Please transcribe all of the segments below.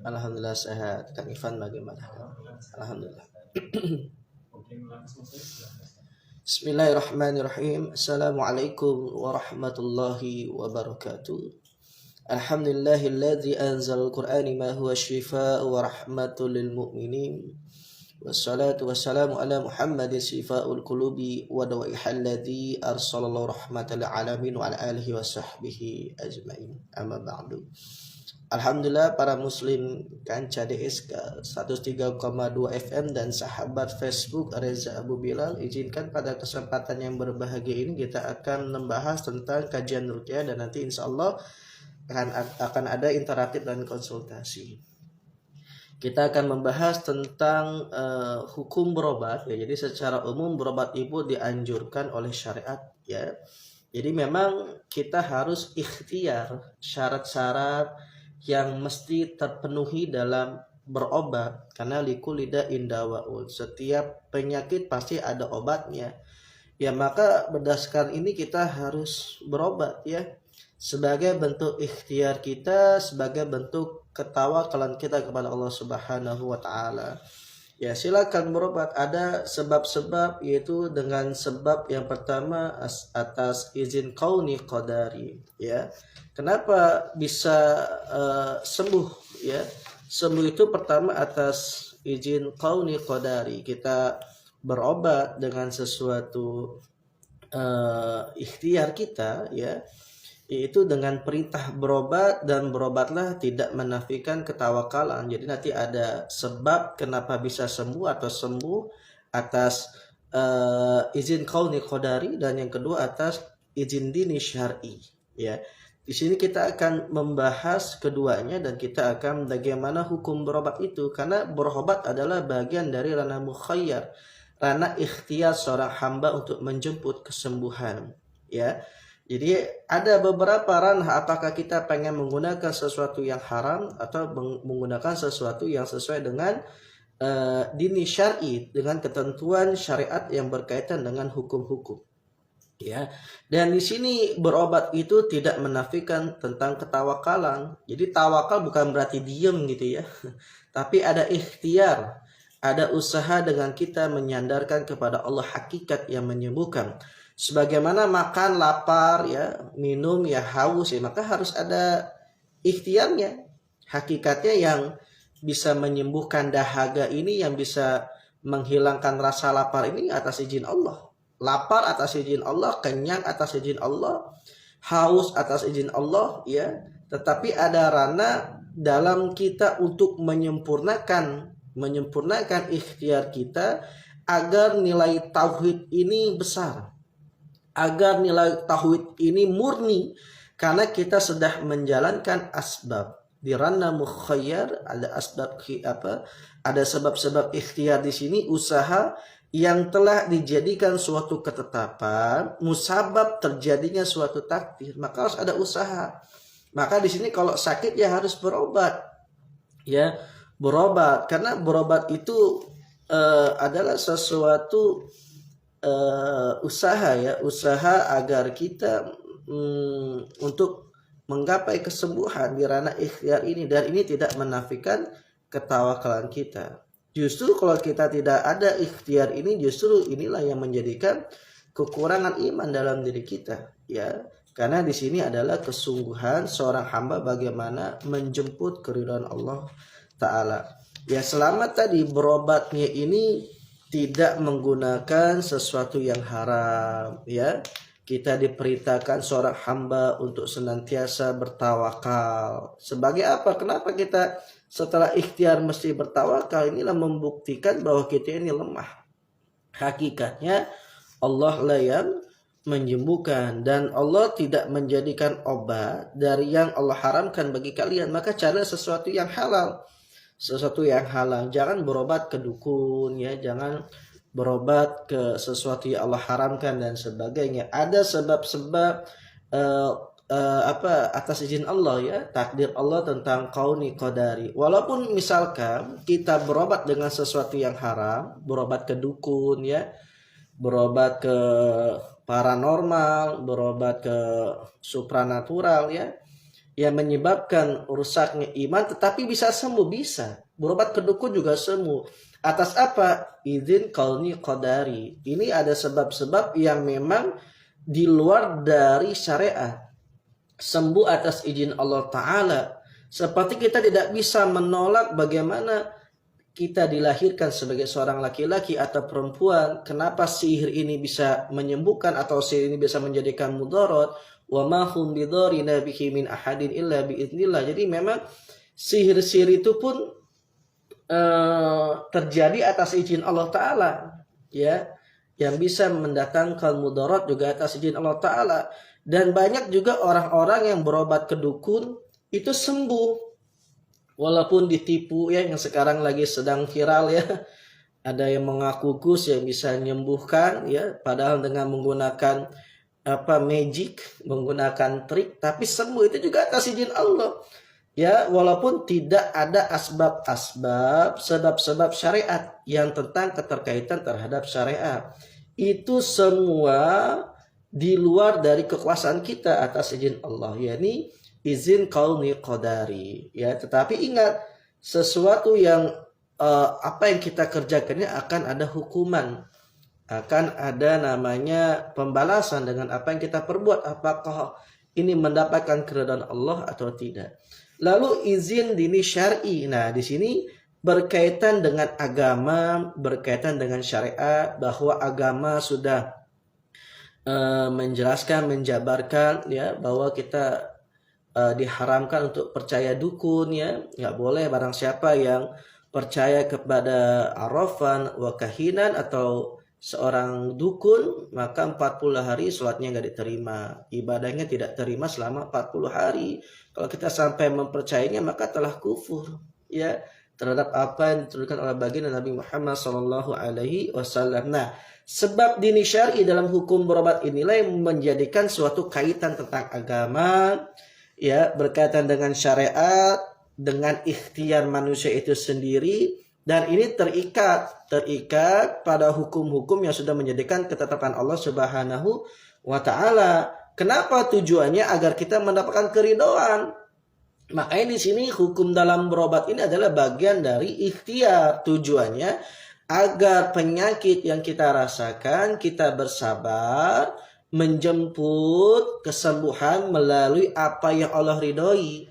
Alhamdulillah sehat. Kang Ivan bagaimana? Alhamdulillah. Bismillahirrahmanirrahim. Assalamualaikum warahmatullahi wabarakatuh. Alhamdulillahilladzi anzalal Qur'ana ma huwa syifaa'un wa rahmatul lil mu'minin. Wassalatu wassalamu ala Muhammadin shifaa'ul qulubi wa dawaihal ladzi arsalallahu rahmatal alamin wa ala alihi wa sahbihi ajmain. Amma ba'du. Alhamdulillah para muslim kanca DSK 103,2 FM dan sahabat Facebook Reza Abu Bilal, izinkan pada kesempatan yang berbahagia ini kita akan membahas tentang kajian ruqyah dan nanti insya Allah akan ada interaktif dan konsultasi. Kita akan membahas tentang hukum berobat ya. Jadi secara umum berobat ibu dianjurkan oleh syariat ya. Jadi memang kita harus ikhtiar syarat-syarat yang mesti terpenuhi dalam berobat, karena likulli da'in dawaun, setiap penyakit pasti ada obatnya ya. Maka berdasarkan ini kita harus berobat ya, sebagai bentuk ikhtiar kita, sebagai bentuk ketawakalan kita kepada Allah Subhanahu wa taala. Ya, silakan berobat. Ada sebab-sebab, yaitu dengan sebab yang pertama atas izin kauni qadari ya. Kenapa bisa sembuh ya? Sembuh itu pertama atas izin kauni qadari. Kita berobat dengan sesuatu ikhtiar kita ya, yaitu dengan perintah berobat, dan berobatlah tidak menafikan ketawakalan. Jadi nanti ada sebab kenapa bisa sembuh atau sembuh atas izin kauni qadari, dan yang kedua atas izin dini syar'i ya. Di sini kita akan membahas keduanya dan kita akan bagaimana hukum berobat itu, karena berobat adalah bagian dari ranah mukhayyar, ranah ikhtiar seorang hamba untuk menjemput kesembuhan ya. Jadi ada beberapa ranah, apakah kita pengen menggunakan sesuatu yang haram atau menggunakan sesuatu yang sesuai dengan dini syar'i, dengan ketentuan syariat yang berkaitan dengan hukum-hukum ya. Dan di sini berobat itu tidak menafikan tentang ketawakalan. Jadi tawakal bukan berarti diem gitu ya, tapi ada ikhtiar, ada usaha dengan kita menyandarkan kepada Allah hakikat yang menyembuhkan. Sebagaimana makan lapar ya, minum ya haus ya, maka harus ada ikhtiarnya, hakikatnya yang bisa menyembuhkan dahaga ini, yang bisa menghilangkan rasa lapar ini atas izin Allah. Lapar atas izin Allah, kenyang atas izin Allah, haus atas izin Allah ya. Tetapi ada ranah dalam kita untuk menyempurnakan ikhtiar kita agar nilai tauhid ini besar, agar nilai tauhid ini murni, karena kita sudah menjalankan asbab. Di ranah mukhayyar ada asbab ada sebab-sebab ikhtiar di sini, usaha yang telah dijadikan suatu ketetapan, musabab terjadinya suatu takdir, maka harus ada usaha. Maka di sini kalau sakit ya harus berobat ya, berobat, karena berobat itu adalah sesuatu usaha ya, usaha agar kita untuk menggapai kesembuhan di ranah ikhtiar ini, dan ini tidak menafikan ketawakalan kita. Justru kalau kita tidak ada ikhtiar ini, justru inilah yang menjadikan kekurangan iman dalam diri kita ya. Karena di sini adalah kesungguhan seorang hamba bagaimana menjemput keridhaan Allah taala. Ya, selamat tadi berobatnya ini tidak menggunakan sesuatu yang haram ya. Kita diperintahkan seorang hamba untuk senantiasa bertawakal. Sebagai apa? Kenapa kita setelah ikhtiar mesti bertawakal? Inilah membuktikan bahwa kita ini lemah. Hakikatnya Allah lah yang menyembuhkan, dan Allah tidak menjadikan obat dari yang Allah haramkan bagi kalian. Maka cari sesuatu yang halal. Sesuatu yang halal. Jangan berobat ke dukun ya, jangan berobat ke sesuatu yang Allah haramkan dan sebagainya. Ada sebab-sebab atas izin Allah ya, takdir Allah tentang kauni qadari. Walaupun misalkan kita berobat dengan sesuatu yang haram, berobat ke dukun ya, berobat ke paranormal, berobat ke supranatural ya, yang menyebabkan rusaknya iman, tetapi bisa sembuh, bisa. Berobat ke dukun juga sembuh. Atas apa? Izin kauni qadari. Ini ada sebab-sebab yang memang di luar dari syariat. Sembuh atas izin Allah Ta'ala. Seperti kita tidak bisa menolak bagaimana kita dilahirkan sebagai seorang laki-laki atau perempuan. Kenapa sihir ini bisa menyembuhkan atau sihir ini bisa menjadikan mudarat. Wa ma hum bidarina bihi min ahadin illa biiznillah. Jadi memang sihir-sihir itu pun terjadi atas izin Allah Ta'ala, ya, yang bisa mendatangkan mudarat juga atas izin Allah Ta'ala. Dan banyak juga orang-orang yang berobat ke dukun itu sembuh walaupun ditipu, ya, yang sekarang lagi sedang viral, ya. Ada yang mengaku gus yang bisa menyembuhkan, ya, padahal dengan menggunakan magic, menggunakan trik, tapi sembuh itu juga atas izin Allah. Ya, walaupun tidak ada asbab-asbab, sebab-sebab syariat yang tentang keterkaitan terhadap syariat. Itu semua di luar dari kekuasaan kita atas izin Allah, yakni izin kauni qadari. Ya, tetapi ingat, sesuatu yang apa yang kita kerjakannya akan ada hukuman. Akan ada namanya pembalasan dengan apa yang kita perbuat. Apakah ini mendapatkan keridhaan Allah atau tidak. Lalu izin dini syar'i. Nah, di sini berkaitan dengan agama, berkaitan dengan syariat, bahwa agama sudah menjelaskan, menjabarkan, ya, bahwa kita diharamkan untuk percaya dukun, ya. Nggak boleh barang siapa yang percaya kepada arrafan wa kahinan atau seorang dukun, maka 40 hari sholatnya nggak diterima, ibadahnya tidak terima selama 40 hari. Kalau kita sampai mempercayainya, maka telah kufur, ya, terhadap apa yang diturunkan oleh baginda Nabi Muhammad SAW. Nah, sebab dini syar'i dalam hukum berobat inilah yang menjadikan suatu kaitan tentang agama, ya, berkaitan dengan syariat, dengan ikhtiar manusia itu sendiri. Dan ini terikat pada hukum-hukum yang sudah menjadikan ketetapan Allah Subhanahu wa Ta'ala. Kenapa? Tujuannya agar kita mendapatkan keridhaan. Makanya di sini hukum dalam berobat ini adalah bagian dari ikhtiar. Tujuannya agar penyakit yang kita rasakan, kita bersabar menjemput kesembuhan melalui apa yang Allah ridhoi.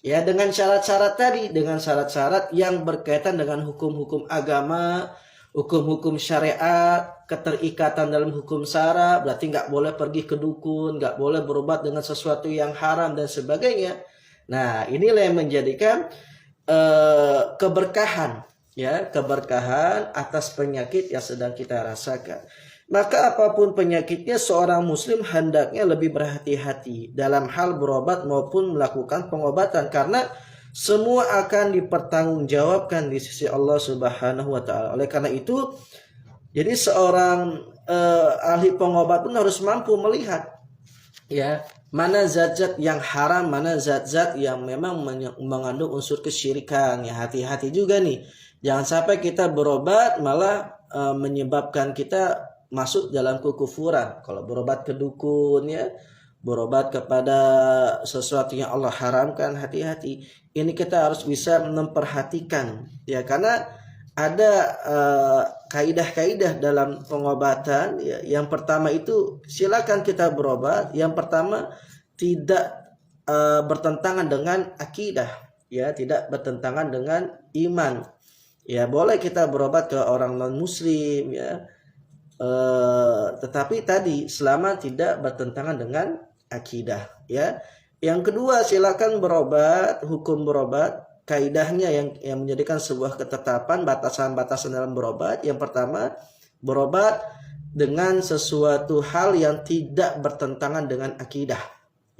Ya, dengan syarat-syarat tadi, dengan syarat-syarat yang berkaitan dengan hukum-hukum agama, hukum-hukum syariat, keterikatan dalam hukum syara, berarti nggak boleh pergi ke dukun, nggak boleh berobat dengan sesuatu yang haram dan sebagainya. Nah, inilah yang menjadikan keberkahan, ya, keberkahan atas penyakit yang sedang kita rasakan. Maka apapun penyakitnya, seorang muslim hendaknya lebih berhati-hati dalam hal berobat maupun melakukan pengobatan, karena semua akan dipertanggungjawabkan di sisi Allah Subhanahu wa Ta'ala. Oleh karena itu, jadi seorang ahli pengobat pun harus mampu melihat, ya, mana zat-zat yang haram, mana zat-zat yang memang mengandung unsur kesyirikan. Ya, hati-hati juga nih, jangan sampai kita berobat malah menyebabkan kita masuk dalam kekufuran. Kalau berobat ke dukun, ya, berobat kepada sesuatu yang Allah haramkan, hati-hati. Ini kita harus bisa memperhatikan, ya, karena ada kaidah-kaidah dalam pengobatan, ya. Yang pertama itu, silakan kita berobat. Yang pertama, tidak bertentangan dengan akidah, ya, tidak bertentangan dengan iman. Ya, boleh kita berobat ke orang non muslim, ya, tetapi tadi selama tidak bertentangan dengan akidah, ya. Yang kedua, silakan berobat, hukum berobat, kaidahnya yang menjadikan sebuah ketetapan, batasan-batasan dalam berobat. Yang pertama, berobat dengan sesuatu hal yang tidak bertentangan dengan akidah.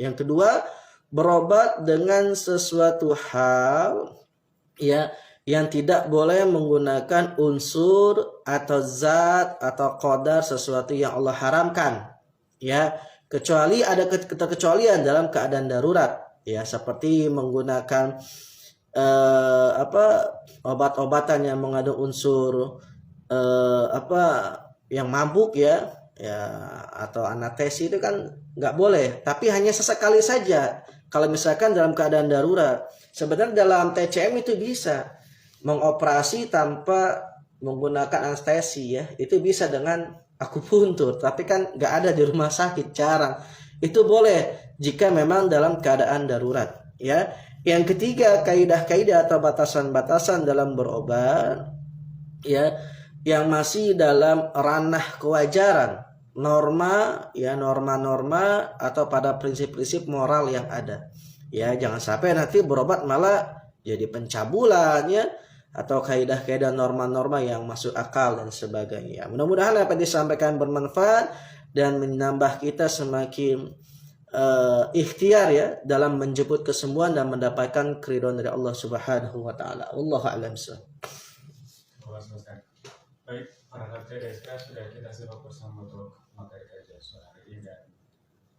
Yang kedua, berobat dengan sesuatu hal, ya, yang tidak boleh menggunakan unsur atau zat atau qadar sesuatu yang Allah haramkan, ya, kecuali ada keterkecualian dalam keadaan darurat, ya, seperti menggunakan obat-obatan yang mengandung unsur yang mabuk, ya, atau anestesi, itu kan nggak boleh, tapi hanya sesekali saja, Kalau misalkan dalam keadaan darurat, sebenarnya dalam TCM itu bisa mengoperasi tanpa menggunakan anestesi ya. Itu bisa dengan akupuntur, tapi kan nggak ada di rumah sakit, jarang. Itu boleh jika memang dalam keadaan darurat ya. Yang ketiga, kaidah-kaidah atau batasan-batasan dalam berobat ya yang masih dalam ranah kewajaran, norma ya, norma-norma atau pada prinsip-prinsip moral yang ada. Ya, jangan sampai nanti berobat malah jadi pencabulan ya, atau kaidah-kaidah norma-norma yang masuk akal dan sebagainya. Mudah-mudahan apa yang disampaikan bermanfaat dan menambah kita semakin ikhtiar ya dalam menjemput kesembuhan dan mendapatkan keridhaan dari Allah Subhanahu wa taala. Wallahu a'lam. Baik, para hadirin sudah kita simak bersama untuk materi kajian sore hari ini, dan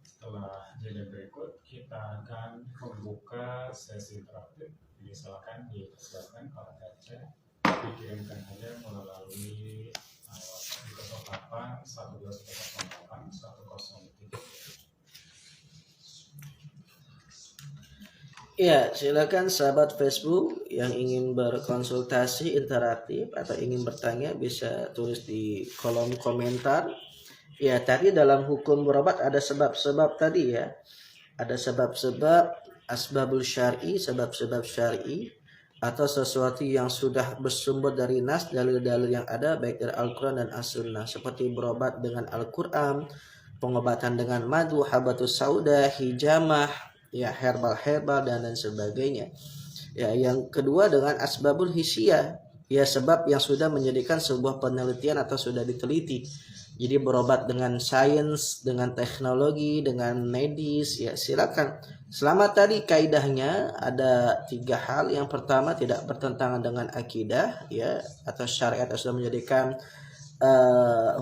setelah jeda berikut kita akan membuka sesi interaktif. Jadi silakan dipersilakan para kajian dikirimkan saja melalui WhatsApp di 08 1208 103. Ya, silakan sahabat Facebook yang ingin berkonsultasi interaktif atau ingin bertanya bisa tulis di kolom komentar. Ya, tadi dalam hukum berobat ada sebab-sebab tadi ya. Ada sebab-sebab asbabul syar'i, sebab-sebab syar'i atau sesuatu yang sudah bersumber dari nas, dalil-dalil yang ada baik dari Al-Qur'an dan As-Sunnah, seperti berobat dengan Al-Qur'an, pengobatan dengan madu, habatus sauda, hijamah, ya herbal dan lain sebagainya. Ya, yang kedua dengan asbabul hisiyah, ya sebab yang sudah menjadikan sebuah penelitian atau sudah diteliti. Jadi berobat dengan sains, dengan teknologi, dengan medis, ya silakan. Selama tadi kaidahnya ada 3 hal. Yang pertama tidak bertentangan dengan akidah, ya atau syariat yang sudah menjadikan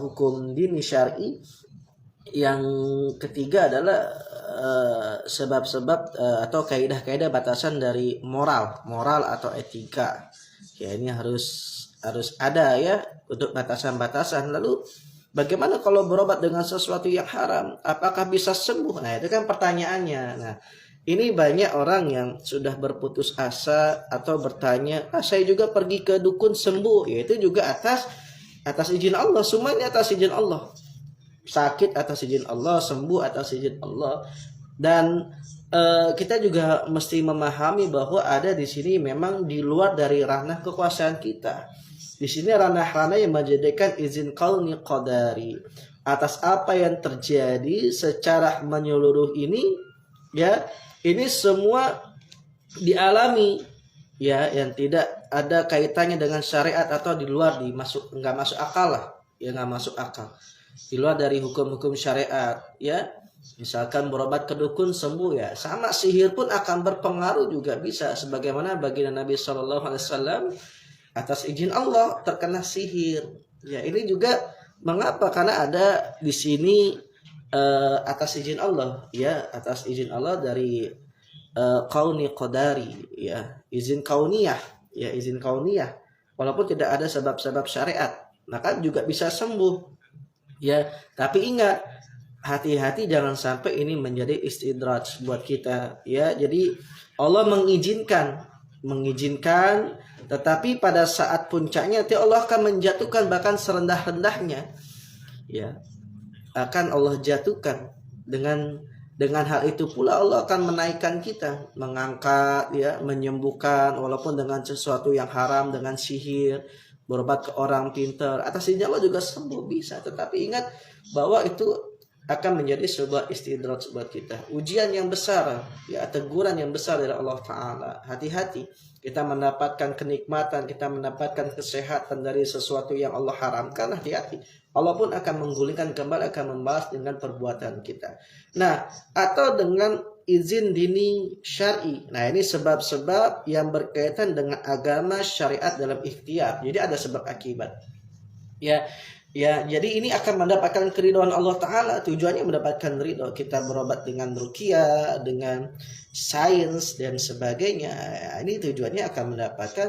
hukum dini syar'i. Yang ketiga adalah sebab-sebab atau kaidah-kaidah batasan dari moral atau etika. Ya ini harus ada ya untuk batasan-batasan. Lalu bagaimana kalau berobat dengan sesuatu yang haram? Apakah bisa sembuh? Nah, itu kan pertanyaannya. Nah, ini banyak orang yang sudah berputus asa atau bertanya, saya juga pergi ke dukun sembuh. Ya itu juga atas izin Allah, semuanya atas izin Allah. Sakit atas izin Allah, sembuh atas izin Allah. Dan kita juga mesti memahami bahwa ada di sini memang di luar dari ranah kekuasaan kita. Di sini ranah-ranah yang menjadikan izin kauni qadari atas apa yang terjadi secara menyeluruh ini, ya ini semua dialami ya, yang tidak ada kaitannya dengan syariat atau di luar nggak masuk akal lah, ya nggak masuk akal. Di luar dari hukum-hukum syariat ya, misalkan berobat ke dukun sembuh ya, sama sihir pun akan berpengaruh juga bisa, sebagaimana baginda Nabi SAW atas izin Allah terkena sihir ya. Ini juga mengapa, karena ada di sini atas izin Allah ya, atas izin Allah dari kauni qadari ya, izin kauniyah ya, izin kauniyah, walaupun tidak ada sebab-sebab syariat maka juga bisa sembuh. Ya, tapi ingat, hati-hati jangan sampai ini menjadi istidraj buat kita ya. Jadi Allah mengizinkan, tetapi pada saat puncaknya nanti Allah akan menjatuhkan, bahkan serendah-rendahnya ya akan Allah jatuhkan. Dengan hal itu pula Allah akan menaikkan kita, mengangkat ya, menyembuhkan walaupun dengan sesuatu yang haram, dengan sihir, berobat ke orang pintar, atas izin Allah juga sembuh bisa. Tetapi ingat bahwa itu akan menjadi sebuah istidraj buat kita, ujian yang besar ya, teguran yang besar dari Allah Ta'ala. Hati-hati, kita mendapatkan kenikmatan, kita mendapatkan kesehatan dari sesuatu yang Allah haramkan, hati-hati, Allah pun akan menggulingkan kembali, akan membalas dengan perbuatan kita. Nah, atau dengan izin dini syar'i. Nah, ini sebab-sebab yang berkaitan dengan agama syariat dalam ikhtiar. Jadi ada sebab akibat. Ya, jadi ini akan mendapatkan keridhaan Allah Ta'ala. Tujuannya mendapatkan ridho. Kita berobat dengan ruqyah, dengan sains dan sebagainya. Ya, ini tujuannya akan mendapatkan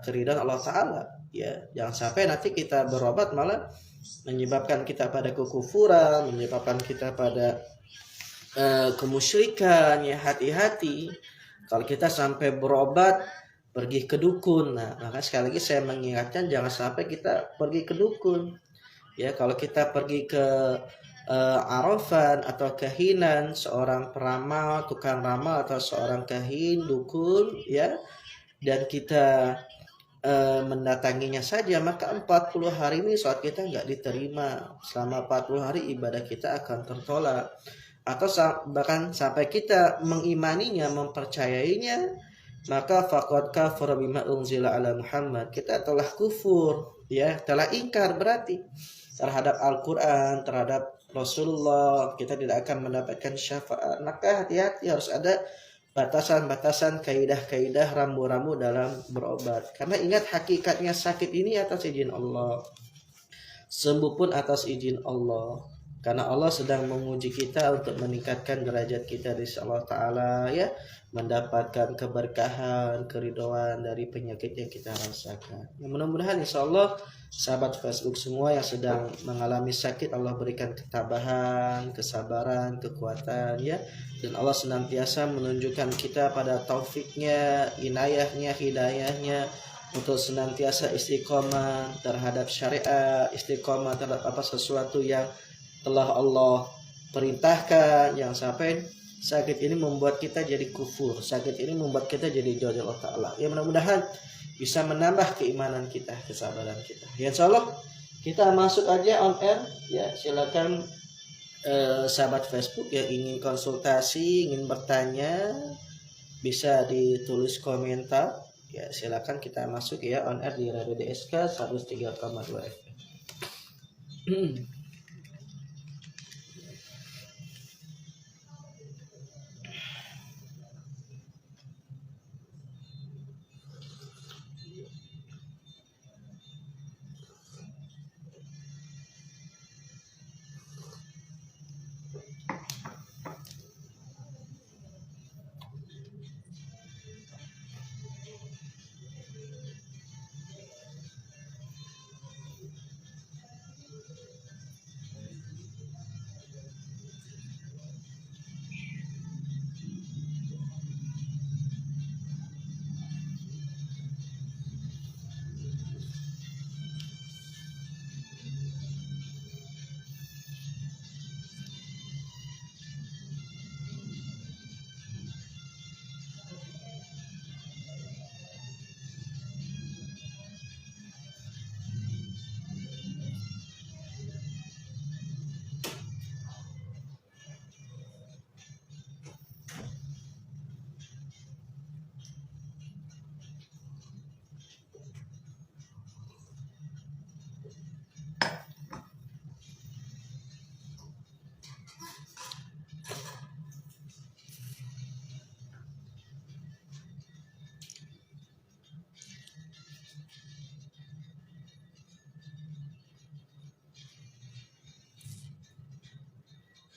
keridhaan Allah Ta'ala. Ya, jangan sampai nanti kita berobat malah menyebabkan kita pada kekufuran, menyebabkan kita pada kemusyrikan, ya hati-hati kalau kita sampai berobat pergi ke dukun. Nah, maka sekali lagi saya mengingatkan jangan sampai kita pergi ke dukun. Ya, kalau kita pergi ke arafan atau kahinan, seorang peramal, tukang ramal atau seorang kahin, dukun, ya, dan kita mendatanginya saja, maka 40 hari ini sholat kita nggak diterima. Selama 40 hari ibadah kita akan tertolak. Atau bahkan sampai kita mengimaninya, mempercayainya, maka faqad kafara bima unzila ala Muhammad. Kita telah kufur, ya, telah ingkar berarti terhadap Al-Qur'an, terhadap Rasulullah. Kita tidak akan mendapatkan syafaat. Maka hati-hati, harus ada batasan-batasan, kaidah-kaidah, rambu-rambu dalam berobat. Karena ingat, hakikatnya sakit ini atas izin Allah, sembuh pun atas izin Allah. Karena Allah sedang menguji kita untuk meningkatkan derajat kita di Allah Ta'ala, ya, mendapatkan keberkahan, keridhaan dari penyakit yang kita rasakan. Ya, mudah-mudahan insya Allah sahabat Facebook semua yang sedang mengalami sakit, Allah berikan ketabahan, kesabaran, kekuatan, ya, dan Allah senantiasa menunjukkan kita pada taufiknya, inayahnya, hidayahnya, untuk senantiasa istiqomah terhadap syariat, istiqomah terhadap apa sesuatu yang telah Allah perintahkan. Jangan sampai sakit ini membuat kita jadi kufur, sakit ini membuat kita jadi jauh dari Allah Ta'ala. Ya, mudah-mudahan bisa menambah keimanan kita, kesabaran kita. Ya, insya Allah kita masuk aja on air. Ya, silakan sahabat Facebook yang ingin konsultasi, ingin bertanya, bisa ditulis komentar. Ya, silakan kita masuk ya on air di Radio DSK 103,2 FM.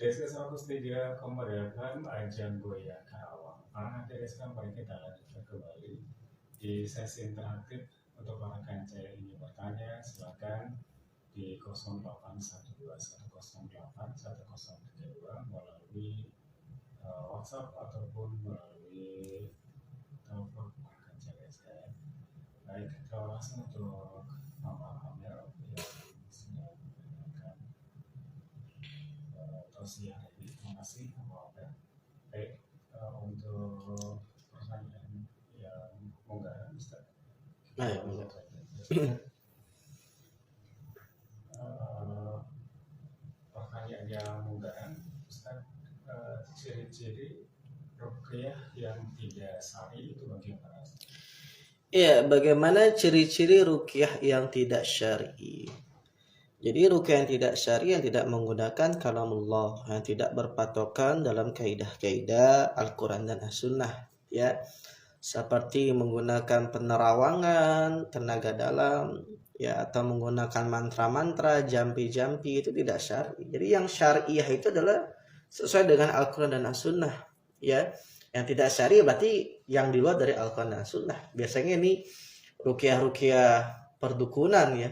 DSK 103 memeriahkan ajang Goya Karawang. Para DSK mari kita lanjutkan kembali di sesi interaktif. Untuk para kanca yang ingin bertanya, silakan di 0812108132 melalui WhatsApp ataupun melalui telepon para kanca DSK. Baik, kita langsung untuk Mama Amel yang sudah menanyakan tausiah ini. Terima kasih Mama Amel. Baik, untuk pertanyaan yang munggahan Ustaz. Baik, pertanyaan yang munggahan Ustaz, ciri-ciri ruqyah yang tidak syar'i itu bagaimana? ya, bagaimana ciri-ciri ruqyah yang tidak syar'i? Jadi ruqyah yang tidak syar'i, yang tidak menggunakan kalamullah, yang tidak berpatokan dalam kaidah-kaidah Al-Quran dan As-Sunnah, ya, seperti menggunakan penerawangan, tenaga dalam, ya, atau menggunakan mantra-mantra, jampi-jampi, itu tidak syar'i. Jadi yang syariah itu adalah sesuai dengan Al-Quran dan As-Sunnah, ya. Yang tidak syar'i berarti yang di luar dari Al-Quran dan As-Sunnah. Biasanya ini ruqyah-ruqyah perdukunan, ya.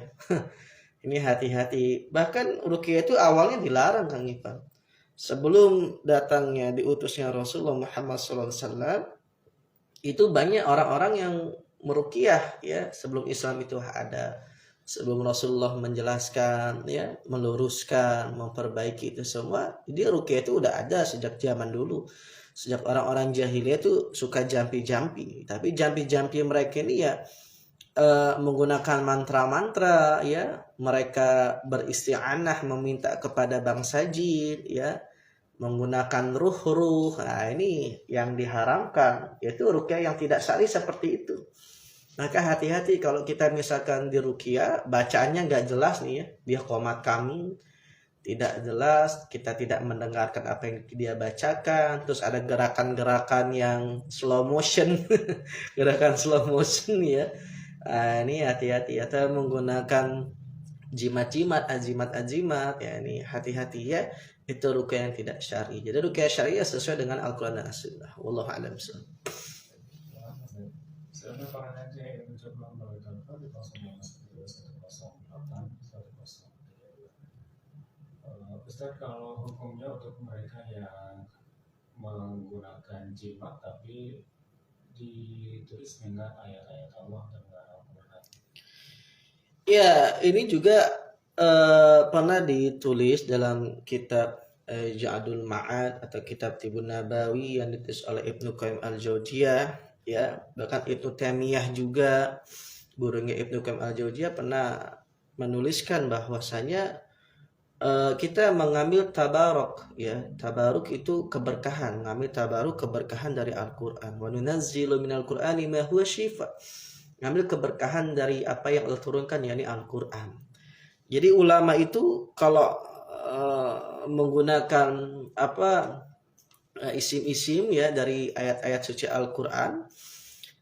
Ini hati-hati. Bahkan ruqyah itu awalnya dilarang, Kang Ipan. sebelum datangnya diutusnya Rasulullah Muhammad SAW, itu banyak orang-orang yang meruqyah ya sebelum Islam itu ada. Sebelum Rasulullah menjelaskan ya, meluruskan, memperbaiki itu semua, jadi ruqyah itu udah ada sejak zaman dulu. Sejak orang-orang jahiliyah itu suka jampi-jampi, tapi jampi-jampi mereka ini ya menggunakan mantra-mantra ya, mereka beristi'anah meminta kepada bangsa jin ya, menggunakan ruh-ruh. Nah, ini yang diharamkan, yaitu ruqyah yang tidak syar'i seperti itu. Maka hati-hati kalau kita misalkan di ruqyah bacaannya nggak jelas nih ya, dia qomat kami tidak jelas, kita tidak mendengarkan apa yang dia bacakan, terus ada gerakan-gerakan yang slow motion gerakan slow motion ya. Nah, ini hati-hati, atau menggunakan jimat-jimat, ajimat-ajimat ya, ini hati-hati ya, itu ruqyah yang tidak syar'i. Jadi ruqyah syar'i sesuai dengan Al-Qur'an dan As-Sunnah. Wallahu a'lam bishawab. Saya pernah aja yang mencoba melalui telepon di 02108 103. Ustaz, kalau hukumnya untuk mereka yang menggunakan jimat tapi ditulis dengan ayat-ayat Allah dan Al-Quran. Ya, ini juga pernah ditulis dalam kitab Ja'dul Ma'ad atau kitab Tibun Nabawi yang ditulis oleh Ibnu Qayyim al-Jauziyah ya, bahkan Ibnu Taimiyah juga, gurunya Ibnu Qayyim al-Jauziyah, pernah menuliskan bahwasanya kita mengambil tabaruk ya, tabaruk itu keberkahan, mengambil tabaruk keberkahan dari Al-Qur'an. Wa nunazzilu minal Qur'ani ma huwa syifa, ngambil keberkahan dari apa yang Allah turunkan, yakni Al-Qur'an. Jadi ulama itu kalau menggunakan apa isim-isim ya dari ayat-ayat suci Al-Qur'an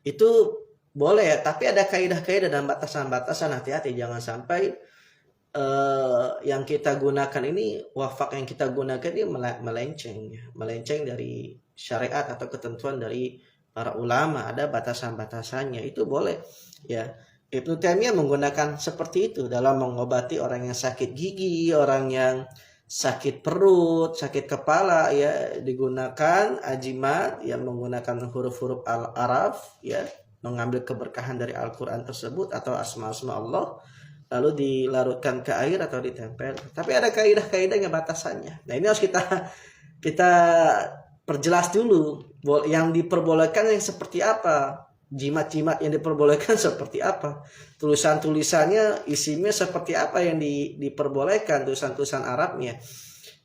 itu boleh ya, tapi ada kaidah-kaidah dan batasan-batasan. Hati-hati jangan sampai yang kita gunakan ini, wafak yang kita gunakan ini melenceng dari syariat atau ketentuan dari para ulama. Ada batasan-batasannya, itu boleh ya. Ibnu Taimiyah menggunakan seperti itu dalam mengobati orang yang sakit gigi, orang yang sakit perut, sakit kepala ya, digunakan ajimat yang menggunakan huruf-huruf al-araf ya, mengambil keberkahan dari Al-Qur'an tersebut atau asma-asma Allah, lalu dilarutkan ke air atau ditempel. Tapi ada kaidah-kaidahnya, batasannya. Nah, ini harus kita perjelas dulu yang diperbolehkan yang seperti apa, jimat-jimat yang diperbolehkan seperti apa, tulisan-tulisannya isinya seperti apa yang diperbolehkan, tulisan-tulisan Arabnya.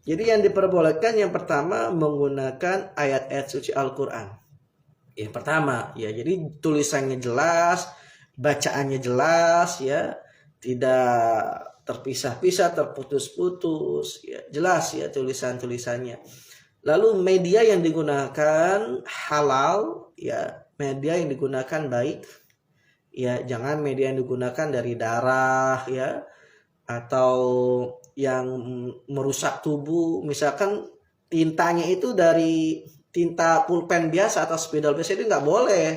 Jadi yang diperbolehkan yang pertama menggunakan ayat-ayat suci Al-Qur'an. Yang pertama ya, jadi tulisannya jelas, bacaannya jelas ya, tidak terpisah-pisah, terputus-putus ya, jelas ya tulisan-tulisannya. Lalu media yang digunakan halal ya, media yang digunakan baik ya, jangan media yang digunakan dari darah ya, atau yang merusak tubuh, misalkan tintanya itu dari tinta pulpen biasa atau spidol biasa, itu nggak boleh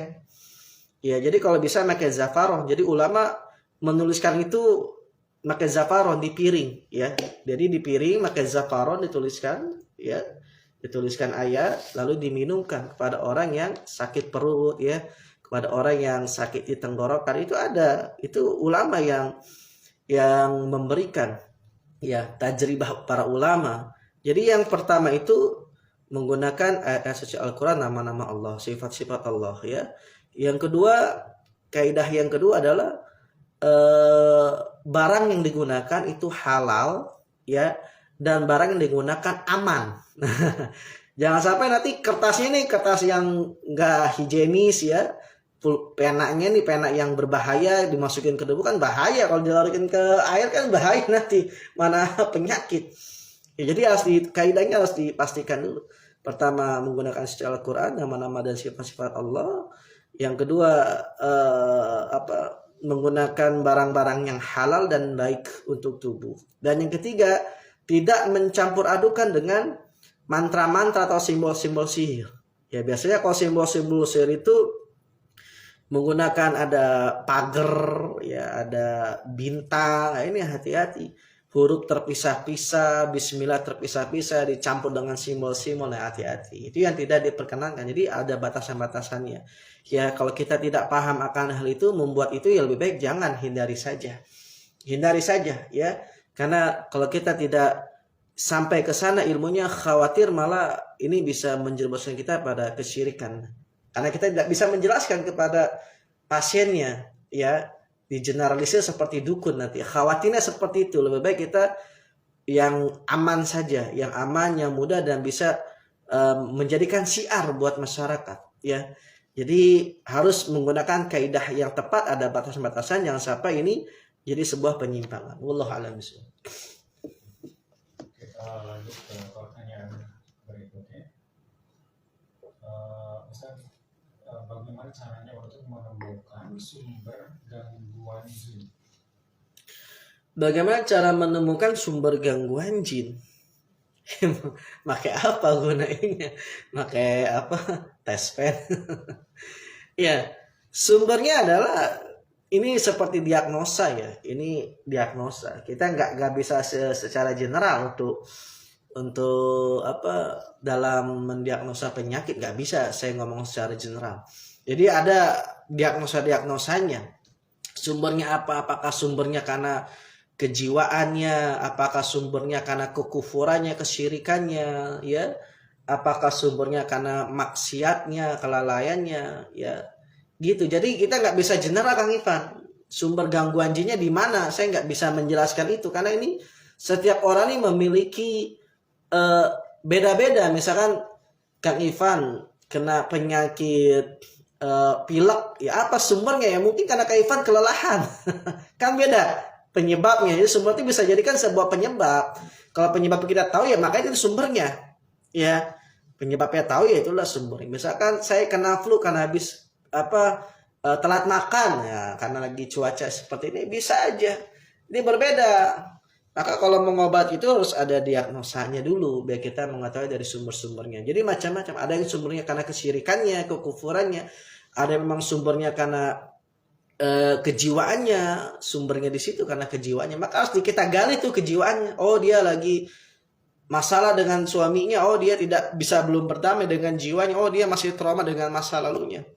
ya. Jadi kalau bisa pakai zafaroh. Jadi ulama menuliskan itu pakai zafaroh di piring ya, jadi di piring pakai zafaroh dituliskan ya, dituliskan ayat lalu diminumkan kepada orang yang sakit perut ya, kepada orang yang sakit di tenggorokan. Itu ada, itu ulama yang memberikan ya, tajribah para ulama. Jadi yang pertama itu menggunakan ayat suci Al-Qur'an, nama-nama Allah, sifat-sifat Allah ya. Yang kedua, kaidah yang kedua adalah barang yang digunakan itu halal ya, dan barang yang digunakan aman. Jangan sampai nanti kertasnya nih kertas yang enggak higienis ya, penanya nih pena yang berbahaya, dimasukin ke debu kan bahaya, kalau dilarutkan ke air kan bahaya, nanti mana penyakit ya. Jadi kaidahnya harus dipastikan dulu. Pertama menggunakan secara Al-Qur'an, nama-nama dan sifat-sifat Allah. Yang kedua menggunakan barang-barang yang halal dan baik untuk tubuh. Dan yang ketiga, tidak mencampur adukan dengan mantra-mantra atau simbol-simbol sihir. Ya biasanya kalau simbol-simbol sihir itu menggunakan ada pagar, ya ada bintang. Nah, ini hati-hati. huruf terpisah-pisah, bismillah terpisah-pisah, dicampur dengan simbol-simbol, nah hati-hati. Itu yang tidak diperkenankan. Jadi ada batasan-batasannya. Ya kalau kita tidak paham akan hal itu, membuat itu ya lebih baik jangan, hindari saja. Hindari saja ya. Karena kalau kita tidak sampai ke sana ilmunya, khawatir malah ini bisa menjerumuskan kita pada kesyirikan. Karena kita tidak bisa menjelaskan kepada pasiennya ya, digeneralisir seperti dukun nanti. Khawatirnya seperti itu. Lebih baik kita yang aman saja, yang aman, yang mudah dan bisa menjadikan syiar buat masyarakat ya. Jadi harus menggunakan kaidah yang tepat, ada batasan-batasan, jangan sampai ini jadi sebuah penyimpangan. Wallahu a'lam bishawab. Kita lanjut ke pertanyaan berikutnya. Ustaz, bagaimana caranya untuk menemukan sumber gangguan jin? Bagaimana cara menemukan sumber gangguan jin? Pakai apa gunanya? Pakai apa? Tes pen. Ya, sumbernya adalah ini seperti diagnosa ya. Ini diagnosa. Kita nggak bisa secara general untuk apa dalam mendiagnosa penyakit, nggak bisa saya ngomong secara general. Jadi ada diagnosanya. Sumbernya apa? Apakah sumbernya karena kejiwaannya, apakah sumbernya karena kekufurannya, kesyirikannya, ya, apakah sumbernya karena maksiatnya, kelalaiannya, ya, gitu. Jadi kita nggak bisa general Kang Ivan. Sumber gangguan jinnya di mana? Saya nggak bisa menjelaskan itu karena ini setiap orang ini memiliki beda-beda. Misalkan Kang Ivan kena penyakit pilek, ya apa sumbernya? Ya mungkin karena Kang Ivan kelelahan, kan beda penyebabnya. Jadi sumber itu bisa jadikan sebuah penyebab. Kalau penyebab kita tahu ya makanya itu sumbernya. Ya, penyebabnya tahu ya itulah sumbernya. Misalkan saya kena flu karena habis telat makan ya, karena lagi cuaca seperti ini bisa aja. Ini berbeda. Maka kalau mengobati itu harus ada diagnosanya dulu biar kita mengetahui dari sumber-sumbernya. Jadi macam-macam. Ada yang sumbernya karena kesyirikannya, kekufurannya. Ada yang memang sumbernya karena kejiwaannya, sumbernya di situ karena kejiwaannya. Maka harus kita gali tuh kejiwaannya. Oh dia lagi masalah dengan suaminya. Oh dia tidak bisa belum berdamai dengan jiwanya. Oh dia masih trauma dengan masa lalunya.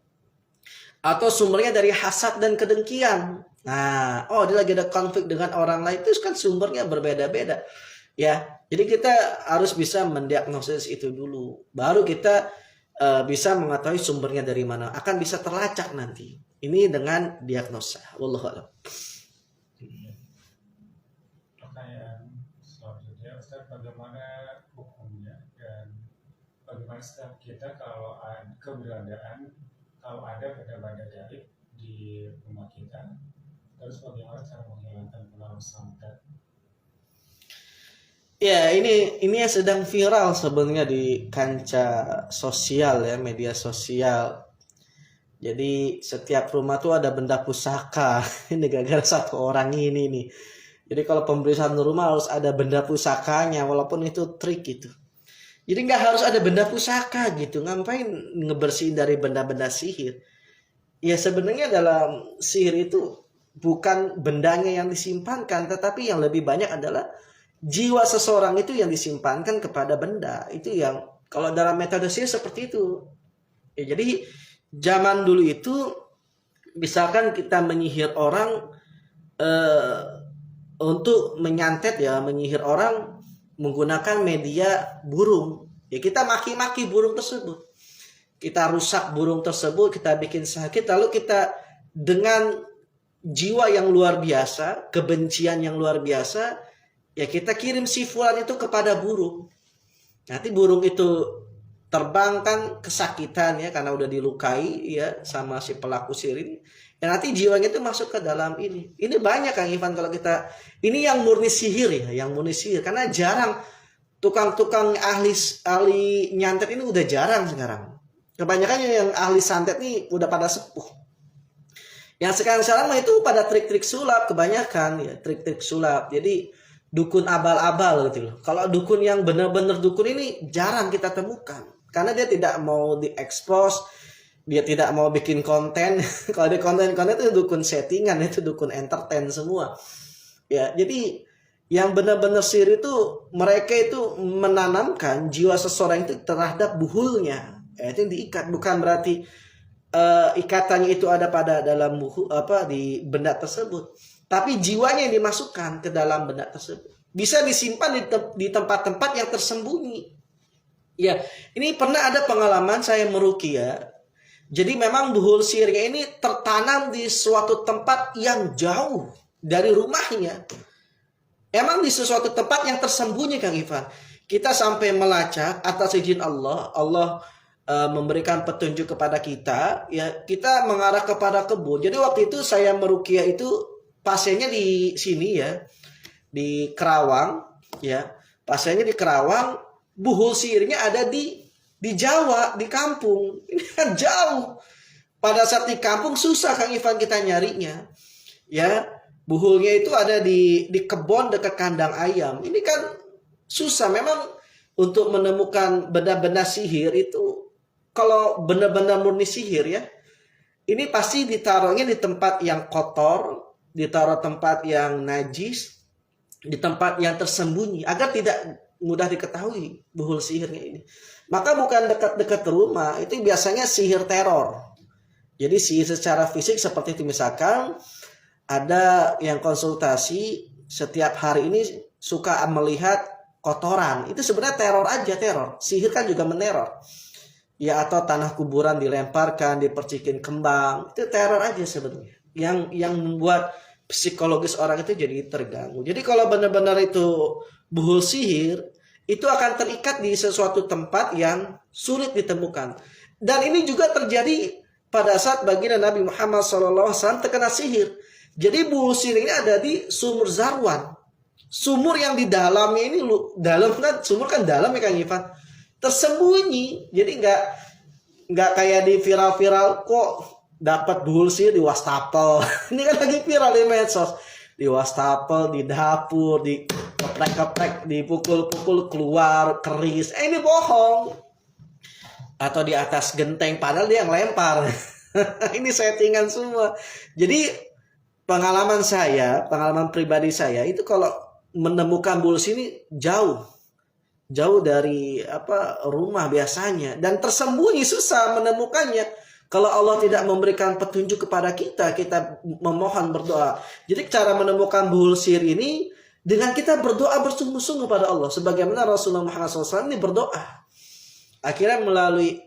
Atau sumbernya dari hasad dan kedengkian. Nah, oh dia lagi ada konflik dengan orang lain. Itu kan sumbernya berbeda-beda. Ya, jadi kita harus bisa mendiagnosis itu dulu. Baru kita bisa mengetahui sumbernya dari mana. Akan bisa terlacak nanti. Ini dengan diagnosa. Wallahu a'lam. Pertanyaan selanjutnya, Ustaz, bagaimana hukumnya dan bagaimana sikap kita kalau ada benda-benda gaib di rumah kita, terus bagaimana cara menghilangkan pengaruh santet? Ya, ini yang sedang viral sebenarnya di kancah sosial ya, media sosial. Jadi setiap rumah tuh ada benda pusaka. Ini gara-gara satu orang ini nih. Jadi kalau pemberian rumah harus ada benda pusakanya, walaupun itu trik gitu. Jadi nggak harus ada benda pusaka gitu. Ngapain ngebersihin dari benda-benda sihir? Ya sebenarnya dalam sihir itu bukan bendanya yang disimpankan, tetapi yang lebih banyak adalah jiwa seseorang itu yang disimpankan kepada benda. Itu yang kalau dalam metode sihir seperti itu. Ya, jadi zaman dulu itu misalkan kita menyihir orang untuk menyantet ya, menyihir orang menggunakan media burung. Ya kita maki-maki burung tersebut. Kita rusak burung tersebut, kita bikin sakit, lalu kita dengan jiwa yang luar biasa, kebencian yang luar biasa, ya kita kirim si fulan itu kepada burung. Nanti burung itu terbang kan kesakitan ya karena udah dilukai ya sama si pelaku sihir ini. Ya nanti jiwanya itu masuk ke dalam ini. Ini banyak Kang Ivan kalau kita ini yang murni sihir ya, yang murni sihir karena jarang tukang-tukang ahli nyantet ini udah jarang sekarang. Kebanyakan yang ahli santet ini udah pada sepuh. Yang sekarang mah itu pada trik-trik sulap kebanyakan ya, trik-trik sulap. Jadi dukun abal-abal gitu loh. Kalau dukun yang benar-benar dukun ini jarang kita temukan. Karena dia tidak mau diekspos, dia tidak mau bikin konten. Kalau di konten-konten itu dukun settingan, itu dukun entertain semua. Ya, jadi Yang benar-benar sihir itu mereka itu menanamkan jiwa seseorang itu terhadap buhulnya. Itu yang diikat, bukan berarti ikatannya itu ada pada dalam buku di benda tersebut, tapi jiwanya yang dimasukkan ke dalam benda tersebut. Bisa disimpan di tempat-tempat yang tersembunyi. Ya, ini pernah ada pengalaman saya meruqyah. Jadi memang buhul sihirnya ini tertanam di suatu tempat yang jauh dari rumahnya. Emang di sesuatu tempat yang tersembunyi, Kang Ivan. Kita sampai melacak atas izin Allah. Allah memberikan petunjuk kepada kita, ya kita mengarah kepada kebun. Jadi waktu itu saya meruqyah itu pasiennya di sini ya, di Kerawang ya. Pasiennya di Kerawang, buhul sihirnya ada di Jawa, di kampung. Ini kan jauh. Pada saat di kampung susah Kang Ivan kita nyarinya. Ya, buhulnya itu ada di kebun dekat kandang ayam. Ini kan susah memang untuk menemukan benda-benda sihir itu. Kalau benar-benar murni sihir ya, ini pasti ditaruhnya di tempat yang kotor, ditaruh tempat yang najis, di tempat yang tersembunyi agar tidak mudah diketahui buhul sihirnya ini. Maka bukan dekat-dekat rumah, itu biasanya sihir teror. Jadi sihir secara fisik seperti itu, misalkan ada yang konsultasi setiap hari ini suka melihat kotoran, itu sebenarnya teror aja, teror. Sihir kan juga meneror. Ya, atau tanah kuburan dilemparkan, dipercikin kembang, itu teror aja sebenarnya. Yang membuat psikologis orang itu jadi terganggu. Jadi kalau benar-benar itu buhul sihir, itu akan terikat di sesuatu tempat yang sulit ditemukan. Dan ini juga terjadi pada saat baginda Nabi Muhammad SAW terkena sihir. Jadi buhul sihir ini ada di sumur Zarwan. Sumur yang di dalamnya ini, dalam kan, sumur kan dalam ya Kang Ivan. Tersembunyi, jadi nggak kayak di viral-viral kok dapat buhul sihir di wastafel. Ini kan lagi viral di medsos, di wastafel, di dapur, di keprek-keprek, dipukul-pukul keluar keris. Ini bohong. Atau di atas genteng, padahal dia yang lempar. Ini settingan semua. Jadi pengalaman pribadi saya itu kalau menemukan buhul sihir ini jauh dari rumah biasanya, dan tersembunyi, susah menemukannya kalau Allah tidak memberikan petunjuk kepada kita memohon berdoa. Jadi cara menemukan buhul sihir ini dengan kita berdoa bersungguh-sungguh pada Allah, sebagaimana Rasulullah Muhammad SAW ini berdoa. Akhirnya melalui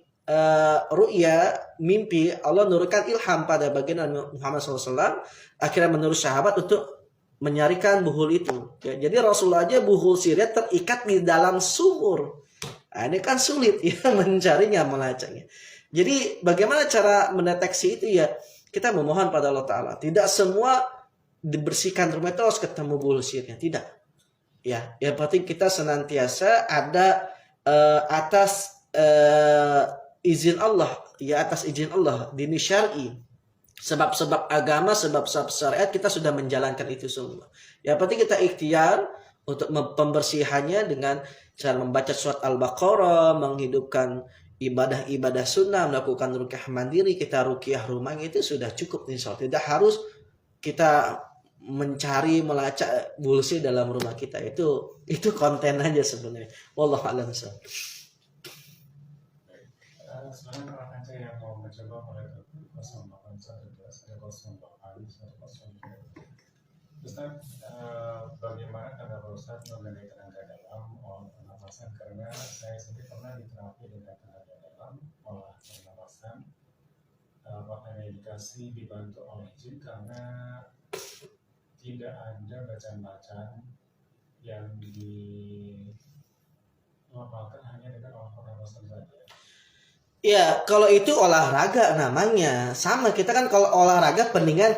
ru'ya, mimpi, Allah menurunkan ilham pada baginda Muhammad SAW, akhirnya menurut sahabat untuk menyarikan buhul itu. Ya, jadi Rasulullah aja buhul sihirnya terikat di dalam sumur. Nah, ini kan sulit ya mencarinya, melacaknya. Jadi bagaimana cara mendeteksi itu ya? Kita memohon pada Allah Ta'ala. Tidak semua dibersihkan rumah itu harus ketemu buhul sihirnya. Tidak. Ya, yang penting kita senantiasa ada atas izin Allah. Ya, atas izin Allah. Dini syar'i. Sebab-sebab agama, sebab-sebab syariat kita sudah menjalankan itu semua. Yang penting kita ikhtiar untuk pembersihannya dengan cara membaca surat Al-Baqarah, menghidupkan ibadah-ibadah sunnah, melakukan ruqyah mandiri, kita ruqyah rumah, itu sudah cukup insya Allah. Tidak harus kita mencari, melacak buhul sihir dalam rumah kita. Itu konten aja sebenarnya. Wallahu a'lam. Sebenarnya akan saya yang mau mencoba mulai 0811 ada 08 Ustaz, bagaimana kata Pak Ustaz mengenai tenaga dalam olah pernapasan, karena saya sendiri pernah diterapi dengan tenaga dalam olah pernapasan, bahkan meditasi dibantu oleh jin karena tidak ada bacaan-bacaan yang dilafalkan hanya dengan olah pernapasan saja. Ya, kalau itu olahraga namanya. Sama, kita kan kalau olahraga pendingan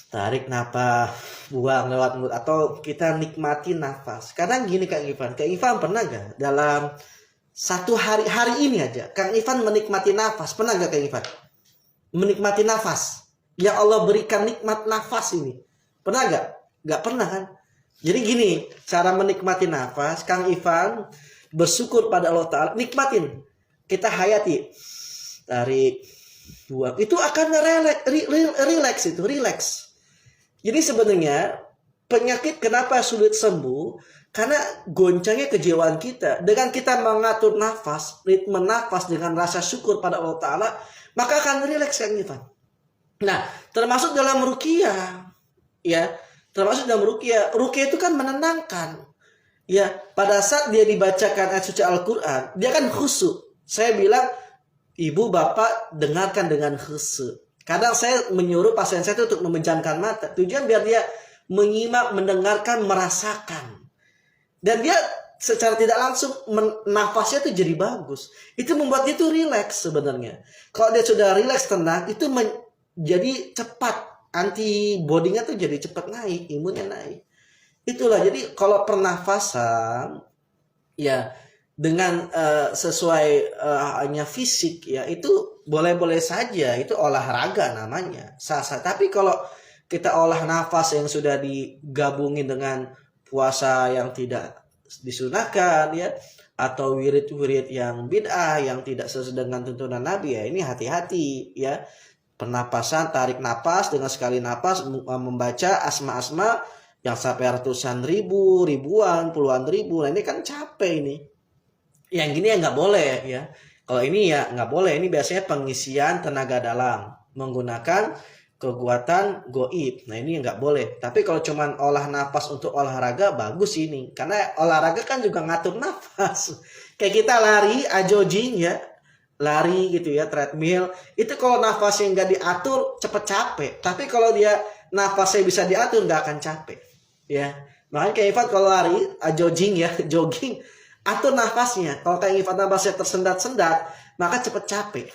tarik napas, buang lewat mulut, atau kita nikmati nafas. Kadang gini Kang Ivan pernah gak dalam satu hari ini aja Kang Ivan menikmati nafas? Pernah gak Kang Ivan menikmati nafas yang Allah berikan, nikmat nafas ini? Pernah gak? Gak pernah kan? Jadi gini cara menikmati nafas, Kang Ivan bersyukur pada Allah Ta'ala, nikmatin, kita hayati, tarik, buang, itu akan relax. Jadi sebenarnya penyakit kenapa sulit sembuh? Karena goncangnya kejiwaan kita. Dengan kita mengatur nafas, ritme nafas dengan rasa syukur pada Allah Ta'ala, maka akan rileks kan Ivan. Nah, termasuk dalam ruqyah, ya, termasuk dalam ruqyah. Ruqyah itu kan menenangkan. Ya, pada saat dia dibacakan ayat suci Al-Quran, dia kan khusyuk. Saya bilang, ibu bapak dengarkan dengan khusyuk. Kadang saya menyuruh pasien saya itu untuk memejamkan mata. Tujuan biar dia menyimak, mendengarkan, merasakan. Dan dia secara tidak langsung nafasnya itu jadi bagus. Itu membuat dia itu rileks sebenarnya. Kalau dia sudah rileks, tenang, itu jadi cepat. Antibodinya tuh jadi cepat naik, imunnya naik. Itulah, jadi kalau pernafasan ya dengan sesuai hanya fisik ya, itu boleh-boleh saja, itu olahraga namanya, sah-sah. Tapi kalau kita olah nafas yang sudah digabungin dengan puasa yang tidak disunahkan ya, atau wirid-wirid yang bid'ah yang tidak sesuai dengan tuntunan Nabi, ya ini hati-hati ya. Pernapasan, tarik napas dengan sekali napas membaca asma-asma yang sampai ratusan ribu, ribuan, puluhan ribu. Nah ini kan capek ini. Yang gini ya nggak boleh ya. Kalau ini ya nggak boleh. Ini biasanya pengisian tenaga dalam menggunakan kekuatan goib. Nah ini nggak boleh. Tapi kalau cuman olah nafas untuk olahraga, bagus ini. Karena olahraga kan juga ngatur nafas. Kayak kita lari, jogging ya, lari gitu ya, treadmill. Itu kalau nafasnya nggak diatur, cepet capek. Tapi kalau dia nafasnya bisa diatur, nggak akan capek. Ya, makanya kayak Ifat kalau lari, jogging ya, jogging, atur nafasnya. Kalau kayak Ifat nafasnya tersendat-sendat, maka cepet capek.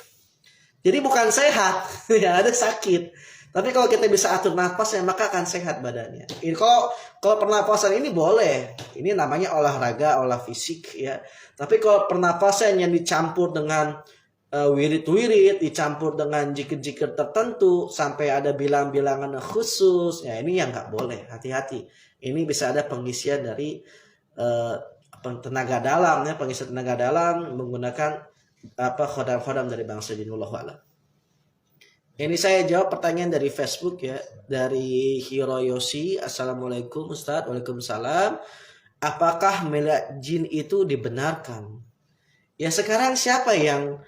Jadi bukan sehat, ya ada sakit. Tapi kalau kita bisa atur nafasnya, maka akan sehat badannya. Ini kalau pernapasan ini boleh. Ini namanya olahraga, olah fisik ya. Tapi kalau pernapasan yang dicampur dengan wirid-wirid, dicampur dengan zikir-zikir tertentu, sampai ada bilang-bilangan khusus, ya ini yang nggak boleh. Hati-hati. Ini bisa ada pengisian dari tenaga dalam ya, pengisian tenaga dalam menggunakan khodam-khodam dari bangsa jin. Wallahu a'lam. Ini saya jawab pertanyaan dari Facebook ya, dari Hiroyoshi. Assalamualaikum Ustadz. Waalaikumsalam. Apakah melihat jin itu dibenarkan? Ya sekarang siapa yang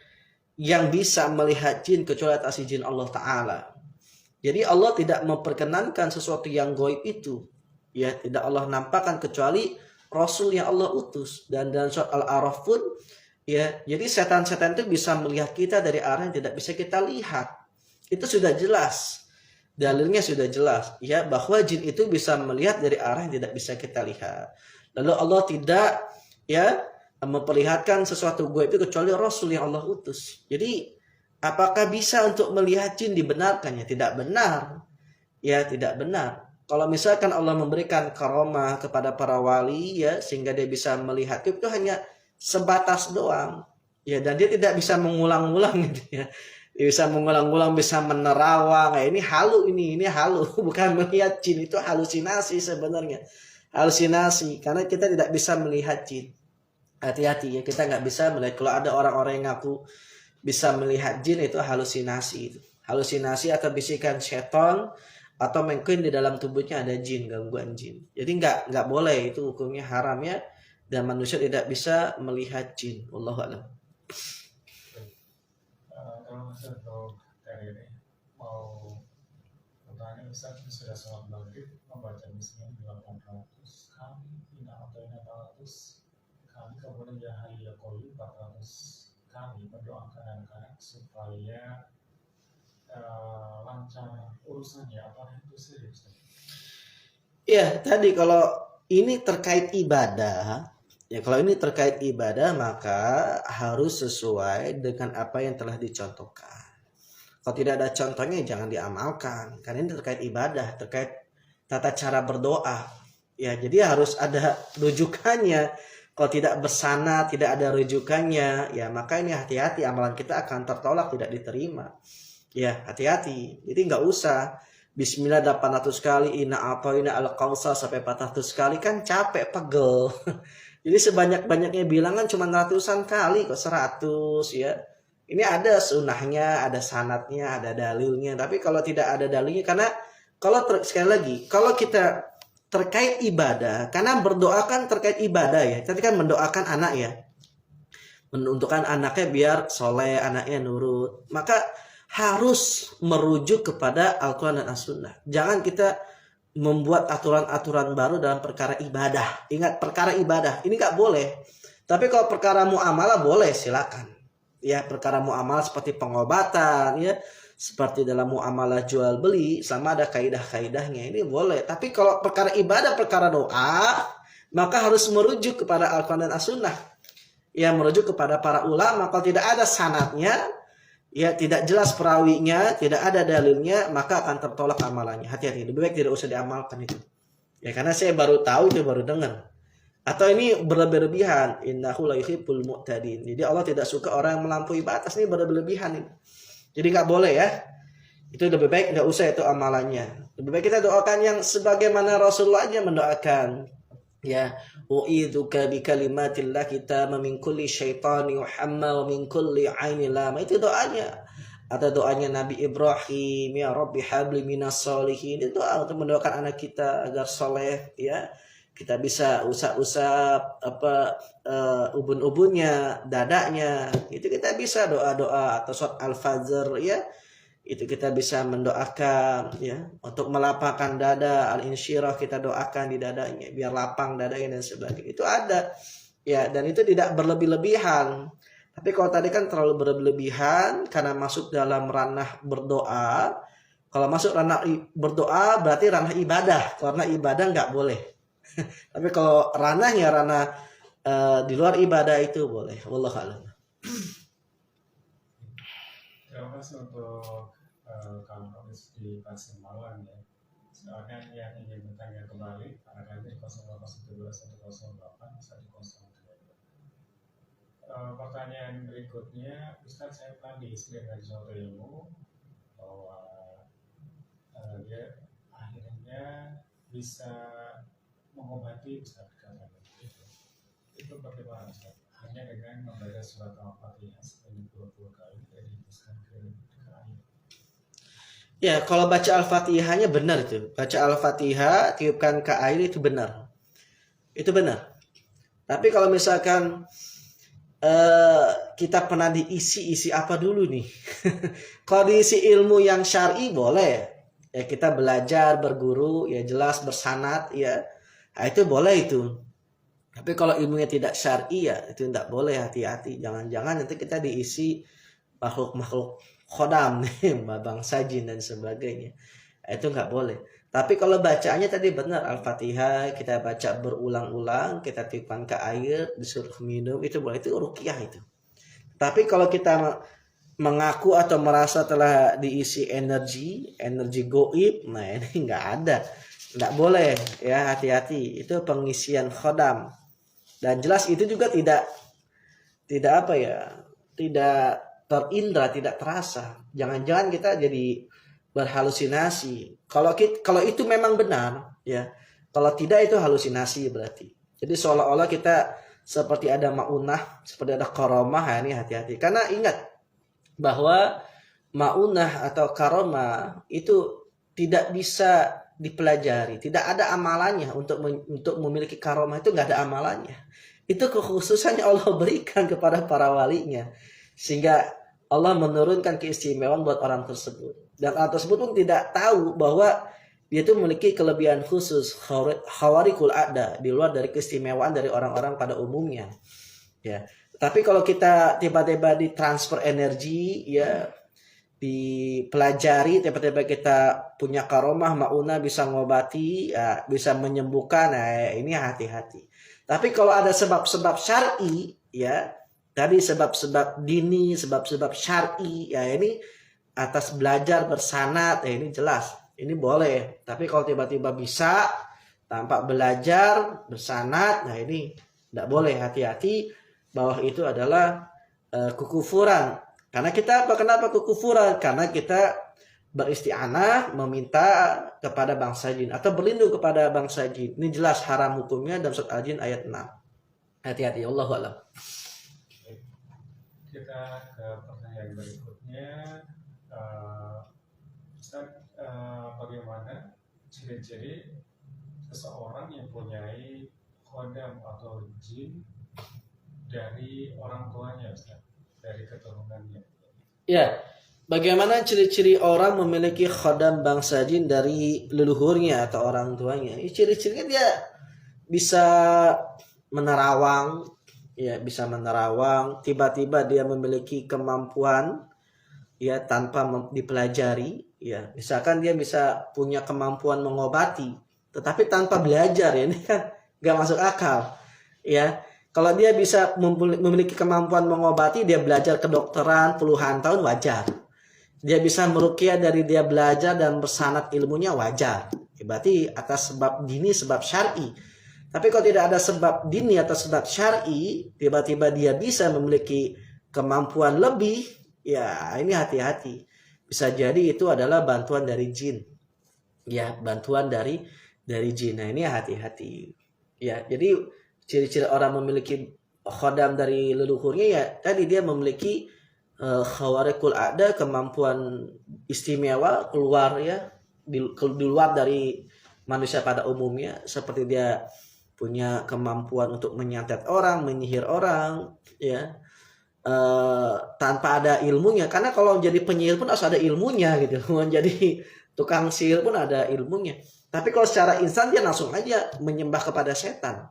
bisa melihat jin kecuali atas izin Allah Ta'ala? Jadi Allah tidak memperkenankan sesuatu yang goib itu. Ya tidak Allah nampakkan kecuali Rasul yang Allah utus. Dan dalam surat Al-A'raf pun ya, jadi setan-setan itu bisa melihat kita dari arah yang tidak bisa kita lihat. Itu sudah jelas. Dalilnya sudah jelas ya, bahwa jin itu bisa melihat dari arah yang tidak bisa kita lihat. Lalu Allah tidak ya memperlihatkan sesuatu goib itu kecuali Rasul yang Allah utus. Jadi apakah bisa untuk melihat jin dibenarkannya? Tidak benar. Ya tidak benar. Kalau misalkan Allah memberikan karomah kepada para wali ya, sehingga dia bisa melihat itu hanya sebatas doang. Ya, dan dia tidak bisa mengulang-ulang gitu ya. Dia bisa mengulang-ulang, bisa menerawang. Ini halu, ini halu, bukan melihat jin, itu halusinasi sebenarnya. Halusinasi, karena kita tidak bisa melihat jin. Hati-hati ya, kita nggak bisa melihat. Kalau ada orang-orang yang ngaku bisa melihat jin, itu halusinasi. Halusinasi atau bisikan setan, atau mungkin di dalam tubuhnya ada jin, gangguan jin. Jadi nggak boleh, itu hukumnya haram ya. Dan manusia tidak bisa melihat jin. Wallahu a'lam. Kalau Ustaz untuk hari ini mau bertanya, Ustaz sudah sholat maghrib membaca Bismillah 800 kali, Inna Atayna 400 kali, kemudian Ya Hayyu Ya Qayyum 400 kali, mendoakan anak-anak supaya lancar urusannya. Apa itu sih Ustaz? Ya tadi kalau ini terkait ibadah, ya kalau ini terkait ibadah maka harus sesuai dengan apa yang telah dicontohkan. Kalau tidak ada contohnya jangan diamalkan, karena ini terkait ibadah, terkait tata cara berdoa. Ya jadi harus ada rujukannya. Kalau tidak bersana, tidak ada rujukannya, ya maka ini hati-hati, amalan kita akan tertolak, tidak diterima. Ya hati-hati. Jadi nggak usah Bismillah 800 kali, Inna Atayna Al-Kautsar sampai 400 kali, kan capek, pegel. Jadi sebanyak-banyaknya bilangan cuma ratusan kali kok, 100 ya. Ini ada sunahnya, ada sanatnya, ada dalilnya. Tapi kalau tidak ada dalilnya, karena kalau sekali lagi, kalau kita terkait ibadah, karena berdoa kan terkait ibadah ya. Tadi kan mendoakan anak ya, menuntukkan anaknya biar soleh, anaknya nurut. Maka harus merujuk kepada Al-Quran dan As-Sunnah. Jangan kita membuat aturan-aturan baru dalam perkara ibadah. Ingat, perkara ibadah ini nggak boleh. Tapi kalau perkara muamalah boleh, silakan. Ya, perkara muamalah seperti pengobatan, ya, seperti dalam muamalah jual beli, sama ada kaidah-kaidahnya, ini boleh. Tapi kalau perkara ibadah, perkara doa, maka harus merujuk kepada Al-Quran dan As-Sunnah. Ya, merujuk kepada para ulama. Kalau tidak ada sanadnya, ya tidak jelas perawinya, tidak ada dalilnya, maka akan tertolak amalannya. Hati-hati, lebih baik tidak usah diamalkan itu. Ya, karena saya baru tahu, itu baru dengar. Atau ini berlebihan, innahu la yuhibbul mu'tadin. Jadi Allah tidak suka orang yang melampaui batas, ini berlebihan ini. Jadi nggak boleh ya. Itu lebih baik nggak usah itu amalannya. Lebih baik kita doakan yang sebagaimana Rasulullah aja mendoakan. Ya, u'idzuka bi kalimatillah kita min kulli syaitani wa hamma wa min kulli aini lama. Itu doanya. Atau doanya Nabi Ibrahim, ya Rabbi habli minas solihin. Itu doa untuk mendoakan anak kita agar soleh, ya. Kita bisa usap-usap ubun-ubunnya, dadanya. Itu kita bisa doa-doa atau surat Al-Fajr, ya. Itu kita bisa mendoakan, ya, untuk melapangkan dada, al-insyirah kita doakan di dadanya biar lapang dadanya dan sebagainya. Itu ada, ya, dan itu tidak berlebih-lebihan. Tapi kalau tadi kan terlalu berlebihan karena masuk dalam ranah berdoa. Kalau masuk ranah berdoa berarti ranah ibadah, karena ibadah nggak boleh. Tapi kalau ranahnya ranah di luar ibadah itu boleh. Wallahu a'lam. Terima kasih untuk Kang Romis di Pasir Malang ya. Soalnya yang ingin bertanya kembali, barangkali di 08121008 bisa di 032. Pertanyaan berikutnya, Ustaz, saya tadi dengan suatu ilmu bahwa dia akhirnya bisa mengobati Ustaz katanya. Itu bagaimana Ustaz? Hanya dengan membaca surat Al-Fatihah sebanyak 20 kali dan dihembuskan ke air. Ya, kalau baca Al-Fatihahnya benar itu. Baca Al-Fatihah, tiupkan ke air itu benar. Itu benar. Tapi kalau misalkan kita pernah diisi apa dulu nih? Kalau diisi ilmu yang syar'i boleh. Ya, kita belajar, berguru, ya jelas bersanad, ya. Nah, itu boleh itu. Tapi kalau ilmunya tidak syar'i, ya itu tidak boleh, hati-hati. Jangan-jangan nanti kita diisi makhluk-makhluk khodam nih, bangsa jin dan sebagainya. Itu nggak boleh. Tapi kalau bacaannya tadi benar, Al-Fatihah kita baca berulang-ulang, kita tiupkan ke air, disuruh minum, itu boleh, itu ruqyah itu. Tapi kalau kita mengaku atau merasa telah diisi energi goib, nah ini nggak ada, nggak boleh ya, hati-hati. Itu pengisian khodam. Dan jelas itu juga tidak apa ya, tidak terindra, tidak terasa. Jangan-jangan kita jadi berhalusinasi. Kalau itu memang benar, ya. Kalau tidak itu halusinasi berarti. Jadi seolah-olah kita seperti ada maunah, seperti ada karomah, ya, ini hati-hati. Karena ingat bahwa maunah atau karomah itu tidak bisa dipelajari, tidak ada amalannya. Untuk memiliki karomah itu nggak ada amalannya. Itu kekhususannya Allah berikan kepada para walinya, sehingga Allah menurunkan keistimewaan buat orang tersebut. Dan orang tersebut pun tidak tahu bahwa dia itu memiliki kelebihan khusus, khawarikul ada, di luar dari keistimewaan dari orang-orang pada umumnya. Ya. Tapi kalau kita tiba-tiba ditransfer energi, ya, dipelajari, tiba-tiba kita punya karomah, mauna, bisa ngobati, ya, bisa menyembuhkan, nah ini hati-hati. Tapi kalau ada sebab-sebab syar'i, ya, tadi sebab-sebab dini, sebab-sebab syar'i, ya ini atas belajar bersanad, ya ini jelas, ini boleh. Tapi kalau tiba-tiba bisa tanpa belajar bersanad, nah ini tidak boleh, hati-hati, bahwa itu adalah kekufuran. Karena kita, kenapa kekufuran? Karena kita beristi'anah, meminta kepada bangsa jin atau berlindung kepada bangsa jin. Ini jelas haram hukumnya dalam surat Al-Jin ayat 6. Hati-hati, Allahu a'lam. Kita ke pertanyaan berikutnya. Ustaz, bagaimana ciri-ciri seseorang yang punyai khodam atau jin dari orang tuanya, Ustaz, dari keturunannya. Ya, bagaimana ciri-ciri orang memiliki khodam bangsa jin dari leluhurnya atau orang tuanya? Ini ciri-cirinya dia bisa menerawang, ya bisa menerawang. Tiba-tiba dia memiliki kemampuan, ya tanpa dipelajari. Ya, misalkan dia bisa punya kemampuan mengobati, tetapi tanpa belajar, ya ini kan nggak masuk akal. Ya, kalau dia bisa memiliki kemampuan mengobati, dia belajar kedokteran puluhan tahun wajar. Dia bisa meruqyah dari dia belajar dan bersanad ilmunya wajar. Berarti atas sebab dini, sebab syar'i. Tapi kalau tidak ada sebab dini atau sebab syar'i, tiba-tiba dia bisa memiliki kemampuan lebih, ya ini hati-hati. Bisa jadi itu adalah bantuan dari jin. Ya, bantuan dari jin. Nah, ini hati-hati. Ya, jadi ciri-ciri orang memiliki khodam dari leluhurnya ya tadi dia memiliki khawariqul ada, kemampuan istimewa keluar ya di luar dari manusia pada umumnya, seperti dia punya kemampuan untuk menyantet orang, menyihir orang ya, tanpa ada ilmunya, karena kalau jadi penyihir pun harus ada ilmunya gitu. Jadi tukang sihir pun ada ilmunya. Tapi kalau secara instan dia langsung aja menyembah kepada setan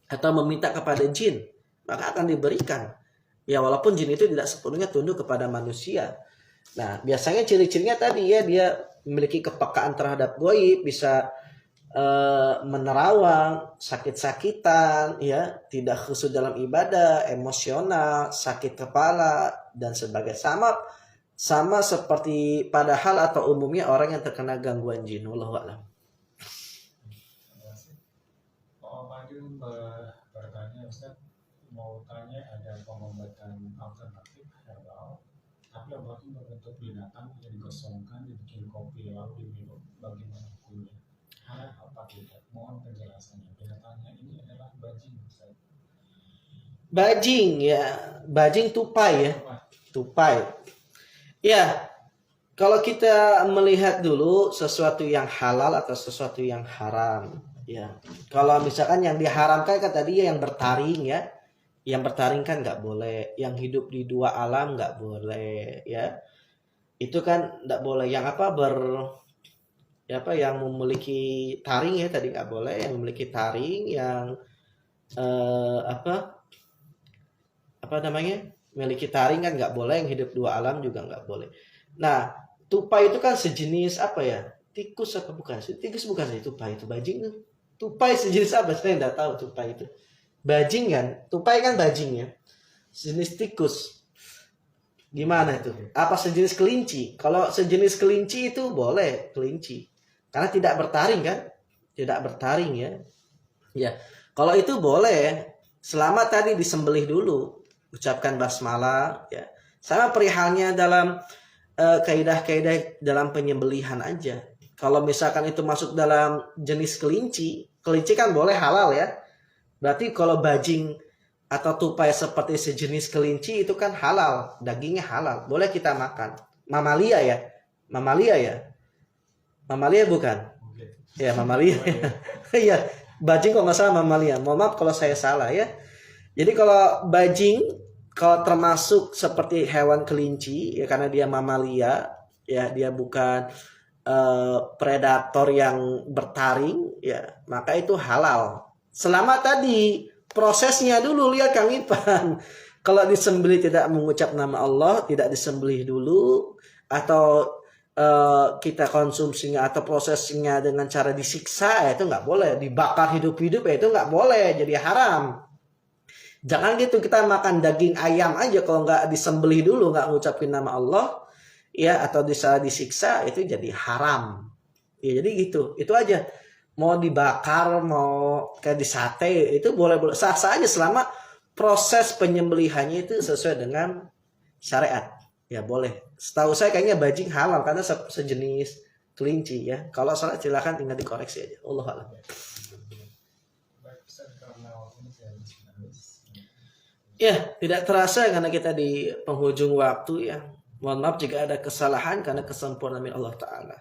atau meminta kepada jin, maka akan diberikan. Ya walaupun jin itu tidak sepenuhnya tunduk kepada manusia. Nah, biasanya ciri-cirinya tadi ya dia memiliki kepekaan terhadap gaib, bisa menerawang, sakit-sakitan, ya, tidak khusyuk dalam ibadah, emosional, sakit kepala dan sebagainya. Sama seperti padahal atau umumnya orang yang terkena gangguan jin. Wallahu a'lam. Fadil bertanya, Ustaz, mau tanya ada pengobatan alternatif herbal, tapi obatnya berbentuk binatang yang digosongkan, dibikin kopi lalu diminum, bagaimana hukumnya? Apa tidak? Mohon penjelasannya. Binatangnya ini adalah bajing, Ustaz. Bajing ya, bajing tupai ya, tupai. Ya, kalau kita melihat dulu sesuatu yang halal atau sesuatu yang haram, ya. Kalau misalkan yang diharamkan kan tadi yang bertaring ya, yang bertaring kan nggak boleh, yang hidup di dua alam nggak boleh, ya. Itu kan nggak boleh. Yang yang memiliki taring ya tadi nggak boleh, yang memiliki taring, yang apa namanya, memiliki taring kan nggak boleh, yang hidup dua alam juga nggak boleh. Nah, tupai itu kan sejenis apa ya? Tikus apa bukan sih? Tikus bukan sih tupai itu, bajing tuh. Tupai sejenis apa? Saya nggak tahu tupai itu. Bajing kan? Tupai kan bajing ya. Sejenis tikus. Gimana itu? Apa sejenis kelinci? Kalau sejenis kelinci itu boleh, kelinci. Karena tidak bertaring kan? Tidak bertaring ya. Ya. Kalau itu boleh, selama tadi disembelih dulu, ucapkan basmalah ya. Sama perihalnya dalam kaidah-kaidah dalam penyembelihan aja. Kalau misalkan itu masuk dalam jenis kelinci, kelinci kan boleh halal ya. Berarti kalau bajing atau tupai seperti sejenis kelinci itu kan halal, dagingnya halal, boleh kita makan. Mamalia ya, mamalia ya, mamalia bukan? Ya mamalia. Iya, bajing kok nggak salah mamalia. Mohon maaf kalau saya salah ya. Jadi kalau bajing, kalau termasuk seperti hewan kelinci ya, karena dia mamalia ya, dia bukan predator yang bertaring ya, maka itu halal. Selama tadi prosesnya dulu, lihat Kang Ipan. Kalau disembelih tidak mengucap nama Allah, tidak disembelih dulu, atau kita konsumsinya atau prosesnya dengan cara disiksa, ya itu nggak boleh. Dibakar hidup-hidup ya itu nggak boleh, jadi haram. Jangan gitu kita makan daging ayam aja kalau nggak disembelih dulu, nggak ngucapin nama Allah, ya, atau disiksa, itu jadi haram. Ya jadi gitu, itu aja. Mau dibakar, mau kayak disate, itu boleh-boleh sah-sah aja selama proses penyembelihannya itu sesuai dengan syariat. Ya boleh. Setahu saya kayaknya bajing halal karena sejenis kelinci ya. Kalau salah silakan tinggal dikoreksi aja. Allah a'lam. Ya, tidak terasa karena kita di penghujung waktu ya. Mohon maaf jika ada kesalahan karena kesempurnaan Allah Ta'ala.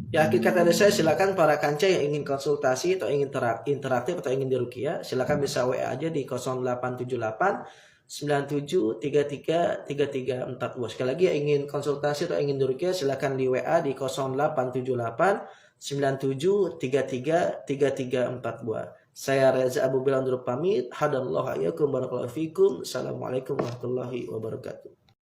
Ya, hakikat dari saya, silakan para kanca yang ingin konsultasi atau ingin interaktif atau ingin diruqyah, silakan bisa WA aja di 0878 97333342. Sekali lagi yang ingin konsultasi atau ingin diruqyah, silakan di WA di 0878 97333342. Saya Reza Abu Bilal undur pamit. Hadallahu iyyakum barakallahu fikum. Assalamualaikum warahmatullahi wabarakatuh.